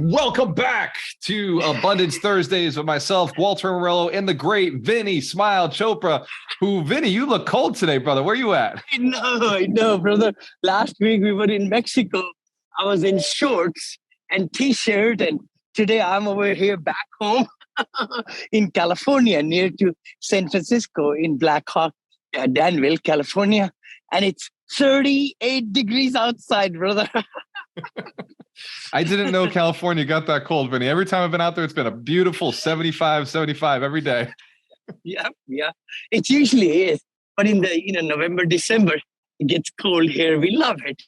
Welcome back to Abundance Thursdays with myself, Gualter, Amarelo, and the great Vinney Smile Chopra. Vinney, you look cold today, brother. Where you at? I know, brother. Last week we were in Mexico. I was in shorts and t-shirt, and today I'm over here back home in California, near to San Francisco in Black Hawk, Danville, California, and it's 38 degrees outside, brother. I didn't know California got that cold, Vinney. Every time I've been out there, it's been a beautiful 75 every day. Yeah. It usually is. But in the November, December, it gets cold here. We love it.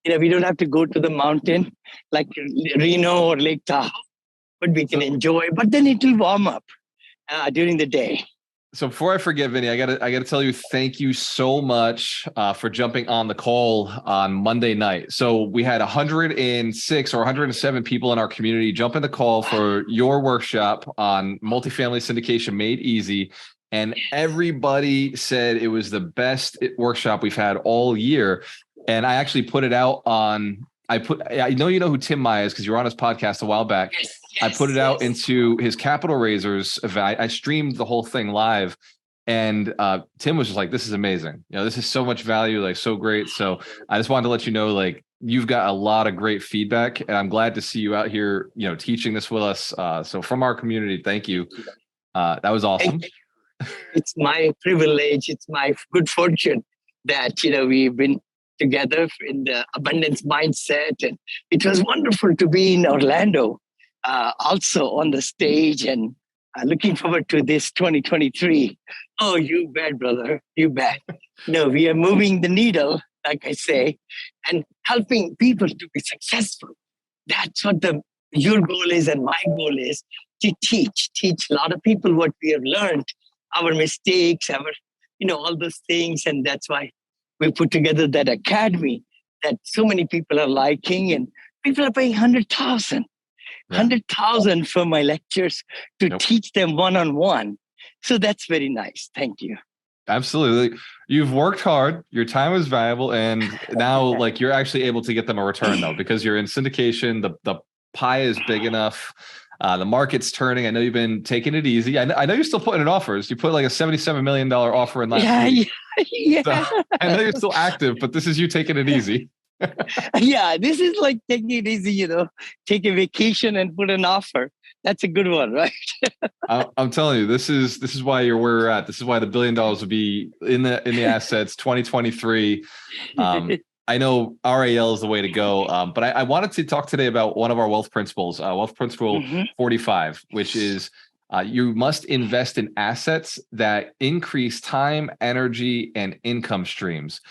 We don't have to go to the mountain like Reno or Lake Tahoe, but we can enjoy. But then it will warm up during the day. So before I forget, Vinney, I gotta tell you, thank you so much for jumping on the call on Monday night. So we had 106 or 107 people in our community jump in the call for your workshop on multifamily syndication made easy. And everybody said it was the best workshop we've had all year. And I actually put it out on, I know you know who Tim Maya is because you were on his podcast a while back. Yes, I put it out into his Capital Raisers event. I streamed the whole thing live, and Tim was just like, "This is amazing. This is so much value, like so great." So I just wanted to let you know, like, you've got a lot of great feedback, and I'm glad to see you out here, teaching this with us. So from our community, thank you. That was awesome. It's my privilege. It's my good fortune that we've been together in the abundance mindset, and it was wonderful to be in Orlando. Also on the stage, and looking forward to this 2023. Oh, you bet, brother. You bet. We are moving the needle, like I say, and helping people to be successful. That's what your goal is and my goal is, to teach a lot of people what we have learned, our mistakes, all those things. And that's why we put together that academy that so many people are liking, and people are paying 100,000. 100,000 for my lectures to teach them one-on-one. So that's very nice. Thank you. Absolutely. You've worked hard. Your time is valuable. And now like you're actually able to get them a return though, because you're in syndication. The pie is big enough. The market's turning. I know you've been taking it easy. I know you're still putting in offers. You put like a $77 million offer in last week. Yeah. So I know you're still active, but this is you taking it easy. Yeah, this is like taking it easy, take a vacation and put an offer. That's a good one, right? I'm telling you, this is why you're where you're at. This is why the $1 billion will be in the assets 2023. I know RAL is the way to go, but I wanted to talk today about one of our wealth principles, wealth principle 45, which is you must invest in assets that increase time, energy, and income streams.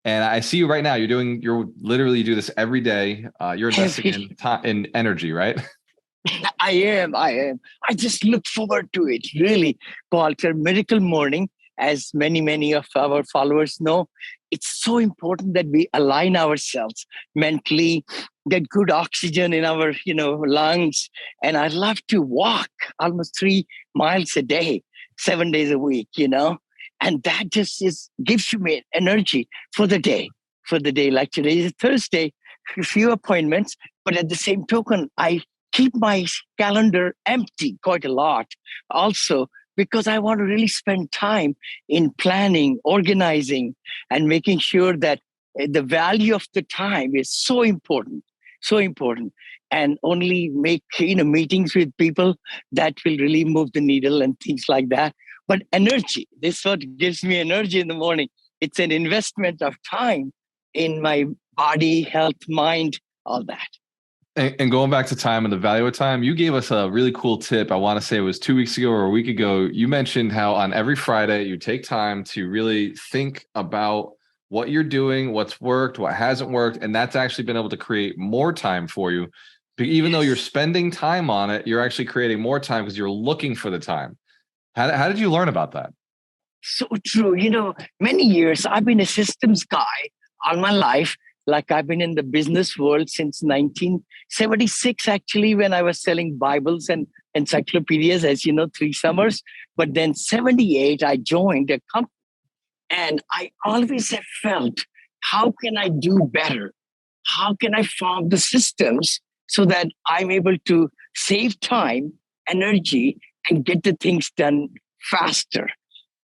And I see you right now. You literally do this every day. You're investing in time, in energy, right? I am. I just look forward to it. Really, Gualter, miracle morning, as many of our followers know, it's so important that we align ourselves mentally, get good oxygen in our, lungs. And I love to walk almost 3 miles a day, 7 days a week, And that just gives you energy for the day. Like today is Thursday, a few appointments, but at the same token, I keep my calendar empty quite a lot also, because I want to really spend time in planning, organizing, and making sure that the value of the time is so important. And only make meetings with people that will really move the needle and things like that. But energy, this is what gives me energy in the morning. It's an investment of time in my body, health, mind, all that. And going back to time and the value of time, you gave us a really cool tip. I want to say it was 2 weeks ago or a week ago. You mentioned how on every Friday you take time to really think about what you're doing, what's worked, what hasn't worked. And that's actually been able to create more time for you. But even though you're spending time on it, you're actually creating more time because you're looking for the time. How did you learn about that? So true. Many years I've been a systems guy all my life. Like I've been in the business world since 1976, actually, when I was selling Bibles and encyclopedias, as 3 summers. But then 78, I joined a company. And I always have felt, how can I do better? How can I form the systems so that I'm able to save time, energy, and get the things done faster.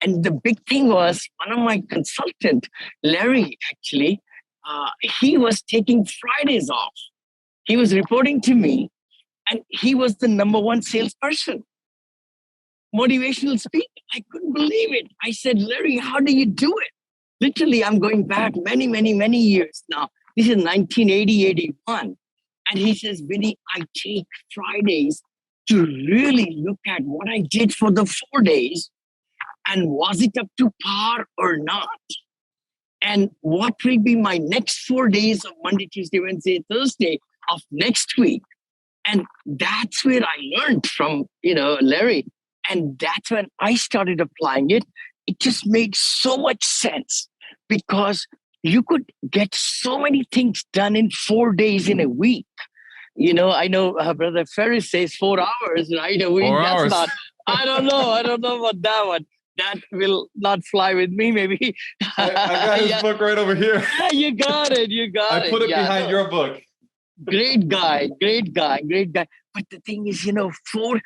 And the big thing was one of my consultant, Larry, actually, he was taking Fridays off. He was reporting to me, and he was the number one salesperson, motivational speaker. I couldn't believe it. I said, Larry, how do you do it? Literally, I'm going back many, many, many years now. This is 1980, 81. And he says, Vinney, I take Fridays to really look at what I did for the 4 days, and was it up to par or not? And what will be my next 4 days of Monday, Tuesday, Wednesday, Thursday of next week? And that's where I learned from, Larry. And that's when I started applying it. It just made so much sense because you could get so many things done in 4 days in a week. I know Brother Ferris says 4 hours, right? A week. 4 That's hours. not, I don't know about that one. That will not fly with me, maybe. I got his book right over here. Yeah, you got it. I put it behind your book. Great guy. But the thing is, 4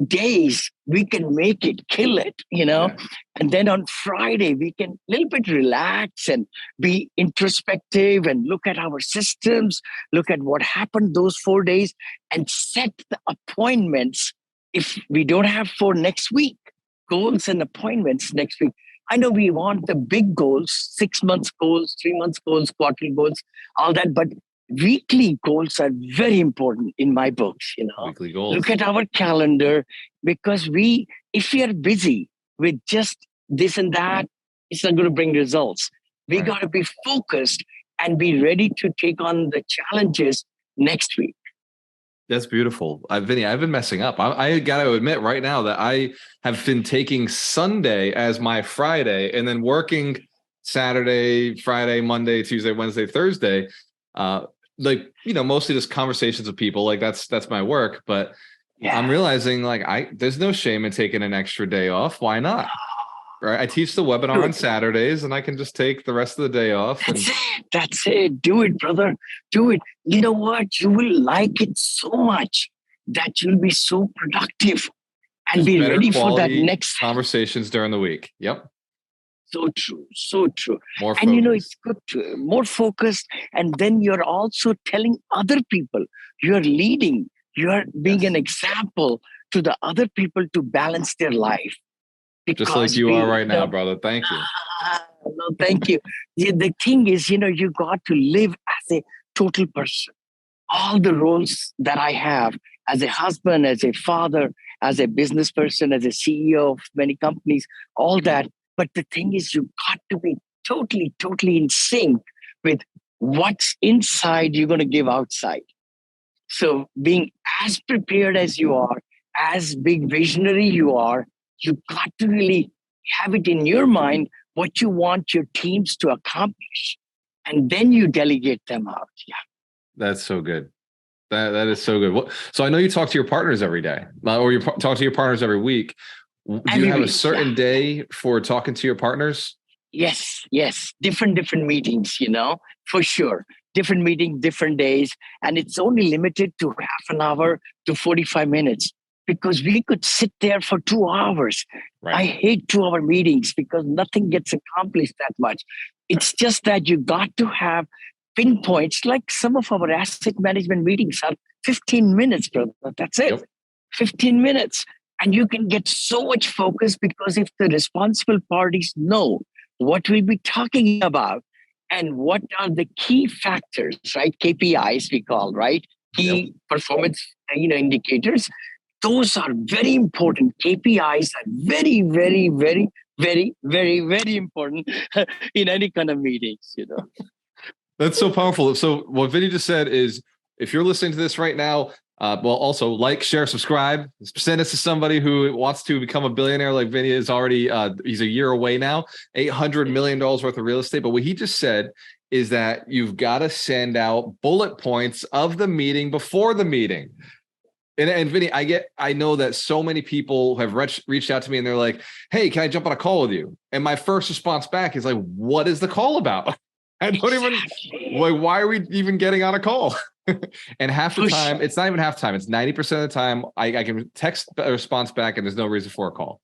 days we can make it, kill it, Yeah. And then on Friday we can a little bit relax and be introspective and look at our systems, look at what happened those 4 days, and set the appointments if we don't have for next week. Goals and appointments next week. I know we want the big goals, 6 months goals, 3 months goals, quarterly goals, all that, but weekly goals are very important in my books. Weekly goals. Look at our calendar, because if we are busy with just this and that, it's not going to bring results. We got to be focused and be ready to take on the challenges next week. That's beautiful. Vinney, I've been messing up. I got to admit right now that I have been taking Sunday as my Friday and then working Saturday, Friday, Monday, Tuesday, Wednesday, Thursday. Mostly just conversations with people. Like that's my work. But yeah. I'm realizing there's no shame in taking an extra day off. Why not? Right. I teach the webinar on Saturdays and I can just take the rest of the day off. That's it. Do it, brother. Do it. You know what? You will like it so much that you'll be so productive and be ready for that next conversations during the week. Yep. So true. So true. More focused. And it's good to more focused. And then you're also telling other people, you're leading, you're being an example to the other people to balance their life. Just like you are right now, brother. Thank you. No, thank you. The thing is, you got to live as a total person. All the roles that I have as a husband, as a father, as a business person, as a CEO of many companies, all that. But the thing is, you got to be totally, totally in sync with what's inside you're going to give outside. So being as prepared as you are, as big visionary you are, you got to really have it in your mind what you want your teams to accomplish. And then you delegate them out. Yeah. That's so good. That is so good. So I know you talk to your partners every day, or you talk to your partners every week. Do you have a certain day for talking to your partners? Yes. Different meetings, for sure. Different meetings, different days. And it's only limited to half an hour to 45 minutes because we could sit there for 2 hours. Right. I hate 2-hour meetings because nothing gets accomplished that much. It's just that you got to have pinpoints, like some of our asset management meetings are 15 minutes, brother. That's it. Yep. 15 minutes. And you can get so much focus because if the responsible parties know what we'll be talking about and what are the key factors, right? KPIs we call, right? Key performance, indicators. Those are very important. KPIs are very, very, very, very, very, very important in any kind of meetings, That's so powerful. So what Vinney just said is, if you're listening to this right now, also like, share, subscribe, send this to somebody who wants to become a billionaire like Vinney is already, he's a year away now, $800 million worth of real estate. But what he just said is that you've got to send out bullet points of the meeting before the meeting. And Vinney, I know that so many people have reached out to me and they're like, hey, can I jump on a call with you? And my first response back is like, what is the call about? I don't even, why are we even getting on a call? And half the time, it's not even half the time. It's 90% of the time I can text a response back and there's no reason for a call.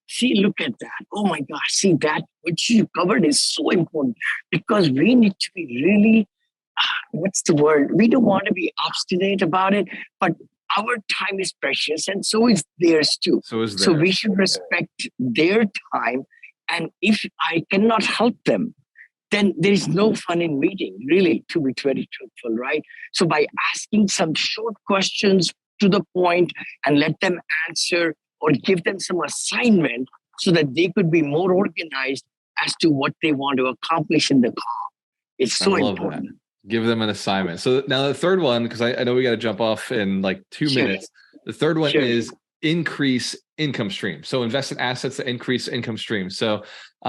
See, look at that. Oh my gosh. See, that which you covered is so important because we need to be really, what's the word? We don't want to be obstinate about it, but our time is precious and so is theirs too. So we should respect their time. And if I cannot help them, then there is no fun in meeting, really, to be very truthful, right? So by asking some short questions to the point and let them answer or give them some assignment so that they could be more organized as to what they want to accomplish in the call. It's so important. That. Give them an assignment. So now the third one, because I know we got to jump off in like 2 minutes. The third one is increase income stream. So invest in assets that increase income stream. So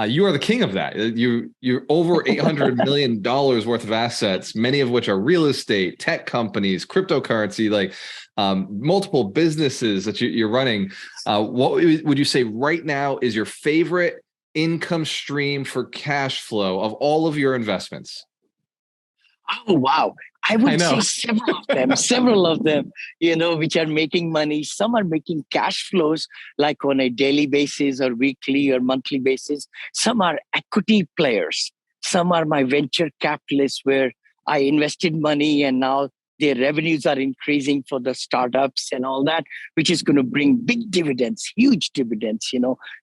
you are the king of that. You're over $800 million worth of assets, many of which are real estate, tech companies, cryptocurrency, like multiple businesses that you're running. What would you say right now is your favorite income stream for cash flow of all of your investments? Oh, wow. I would say several of them, which are making money. Some are making cash flows like on a daily basis or weekly or monthly basis. Some are equity players. Some are my venture capitalists where I invested money and now their revenues are increasing for the startups and all that, which is going to bring big dividends, huge dividends,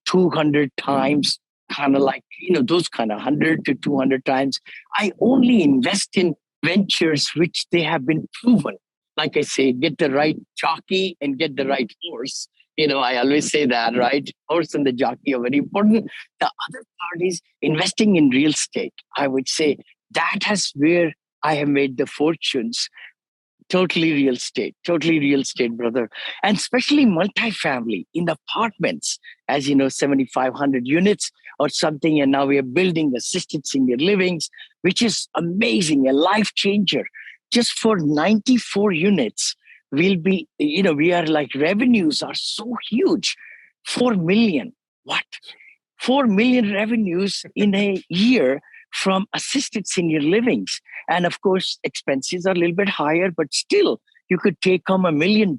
200 times, kind of like, those kind of 100 to 200 times. I only invest in ventures which they have been proven. Like I say, get the right jockey and get the right horse. I always say that, right? Horse and the jockey are very important. The other part is investing in real estate. I would say that has where I have made the fortunes. Totally real estate, brother. And especially multifamily in the apartments, as 7,500 units or something. And now we are building assisted senior livings, which is amazing, a life changer. Just for 94 units, we'll be, we are like revenues are so huge. 4 million. What? 4 million revenues in a year from assisted senior livings. And of course, expenses are a little bit higher, but still you could take home $1 million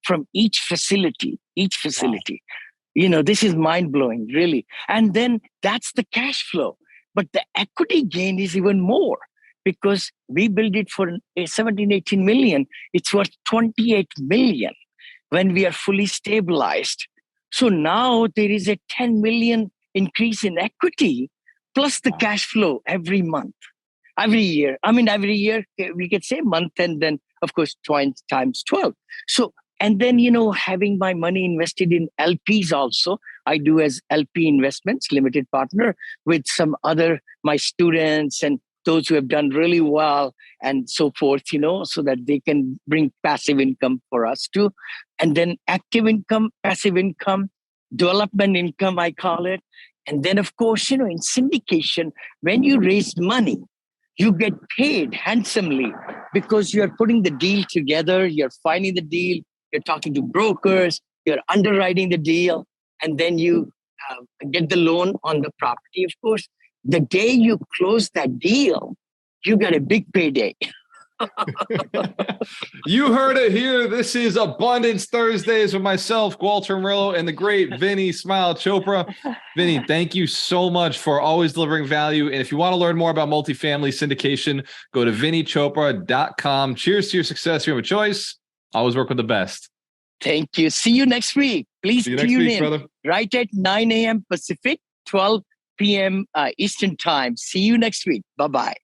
from each facility. Wow. This is mind blowing, really. And then that's the cash flow. But the equity gain is even more because we build it for 17, 18 million. It's worth 28 million when we are fully stabilized. So now there is a 10 million increase in equity plus the cash flow every month, every year. Every year we could say month and then, of course, times 12. So, and then, having my money invested in LPs also, I do as LP investments, limited partner with some other, my students and those who have done really well and so forth, so that they can bring passive income for us too. And then active income, passive income, development income, I call it. And then, of course, in syndication, when you raise money, you get paid handsomely because you're putting the deal together, you're finding the deal, you're talking to brokers, you're underwriting the deal, and then you get the loan on the property, of course. The day you close that deal, you get a big payday. You heard it here. This is Abundance Thursdays with myself, Gualter Amarelo, and the great Vinney Smile Chopra. Vinney, thank you so much for always delivering value. And if you want to learn more about multifamily syndication, go to vinneychopra.com. Cheers to your success. You have a choice. Always work with the best. Thank you. See you next week. Please tune in brother. Right at 9 a.m. Pacific, 12 p.m. Eastern Time. See you next week. Bye-bye.